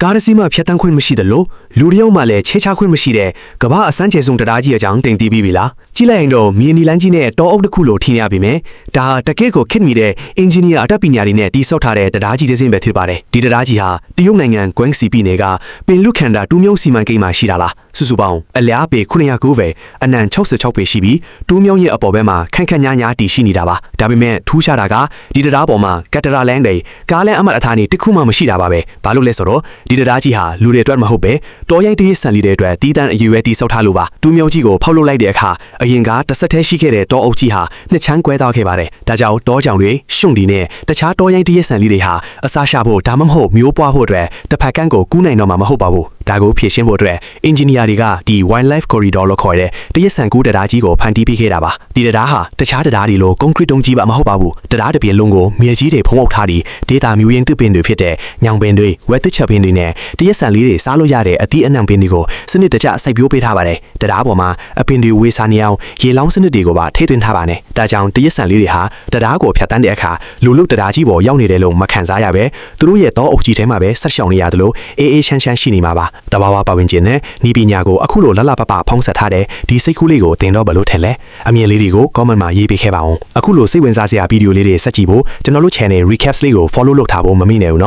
ကားတစ်စီးမှဖြတ်တန်းခွင့်မရှိသလိုလူတယောက်မှလည်းချဲချခွင့်မရှိတဲ့ကမ္ဘာအစမ်းကျဲဆုံးတရားကြီးအကြောင်းတင်ပြပြီးပြီလားကြည့်လိုက်ရင်တော့မြေနီလန်းကြီးနဲ့တောအုပ်တစ်ခုလိုထင်ရပေမဲ့ဒါဟာတကယ့်ကိုခက်မီတဲ့အင်ဂျင်နီယာအတတ်ပညာတွေနဲ့တိစောက်ထားတဲ့တရားကြီးတစ်စင်းပဲဖြစ်ပါတယ်ဒီတရားကြီးဟာတရုတ်နိုင်ငံကွမ်စီပြည်နယ်ကပင်လူခန္ဓာတူးမြုံစီမံကိန်းမှာရှိတာလားစုစုပေါင်းအလျားပေ909ပဲအနံ66ပေရှိပြီးတူးမြုံရဲ့အပေါ်ဘက်မှာခန့်ခန့်ညားညားတည်ရှိနေတာပါဒါပေမဲ့ထူးခြားတာကဒီတရားပေါ်မှာကတ္တရာလန်းတွေကားလန်းအမတ်အထာနေတစ်ခုမှမရှိတာပါပဲဘာလို့လဲဆိုတော့ဒီတရားကြီးဟာလူတွေအတွက်မဟုတ်ပဲတော်ရိုင်းတရစ်ဆန်လီတွေအတွက်တီးတန်းအရွယ်တိစောက်ထားလို့ပါတူးမြုံကြီးကိုဖောက်လုပ်လိုက်တဲ့အခါအရင်ကတစ်ဆက်တည်းရှိခဲ့တဲ့တောအုပ်ကြီးဟာနှစ်ချမ်းကွဲသွားခဲ့ပါတယ်ဒါကြောင့်တောကြောင်တွေရှုံဒီနဲ့တခြားတော်ရိုင်းတရစ်ဆန်လီတွေဟာအစားရှာဖို့ဒါမှမဟုတ်မျိုးပွားဖို့အတွက်တစ်ဖက်ကန်းကိုကူးနိုင်တော့မှာမဟုတ်ပါဘူးဒါကိုဖြည့်ရှင်းဖို့အတွက်အင်ဂျင်နီယာတွေကဒီ wildlife corridor လို့ခေါ်တဲ့တရက်ဆန်ကူးတရားကြီးကိုဖန်တီးပေးခဲ့တာပါဒီတရားဟာတခြားတရားတွေလိုကွန်ကရစ်တုံးကြီးပါမဟုတ်ပါဘူးတရားတစ်ပြေလုံးကိုမြေကြီးတွေဖုံးအုပ်ထားပြီးဒေတာမျိုးရင်းတစ်ပင်တွေဖြစ်တဲ့ညောင်ပင်တွေဝက်တစ်ချက်ပင်တွေနဲ့တရက်ဆန်လေးတွေစားလို့ရတဲ့အသီးအနှံပင်တွေကိုစနစ်တကျစိုက်ပျိုးပေးထားပါတယ်တရားပေါ်မှာအပင်တွေဝေးစားနေအောင်ရေလောင်းစနစ်တွေကိုပါထည့်သွင်းထားပါတယ်ဒါကြောင့်တရက်ဆန်လေးတွေဟာတရားကိုဖြတ်တန်းတဲ့အခါလူလုတရားကြီးပေါ်ရောက်နေတယ်လို့မခံစားရပဲသူတို့ရဲ့တောအုပ်ကြီးထဲမှာပဲဆက်ရှောင်နေရတယ်လို့အေးအေးချမ်းချမ်းရှိနေမှာပါတဘာဝပတ်ဝန်းကျင်နဲ့ဤပညာကိုအခုလိုလလပပဖောင်းဆက်ထားတဲ့ဒီစိတ်ကူးလေးကိုသင်တော့ဘယ်လိုထင်လဲအမြင်လေးတွေကို comment မှာရေးပေးခဲ့ပါဦးအခုလိုစိတ်ဝင်စားစရာဗီဒီယိုလေးတွေဆက်ကြည့်ဖို့ကျွန်တော်တို့ channel recaps လေးကို follow လုပ်ထားဖို့မမေ့နဲ့ဦးနော်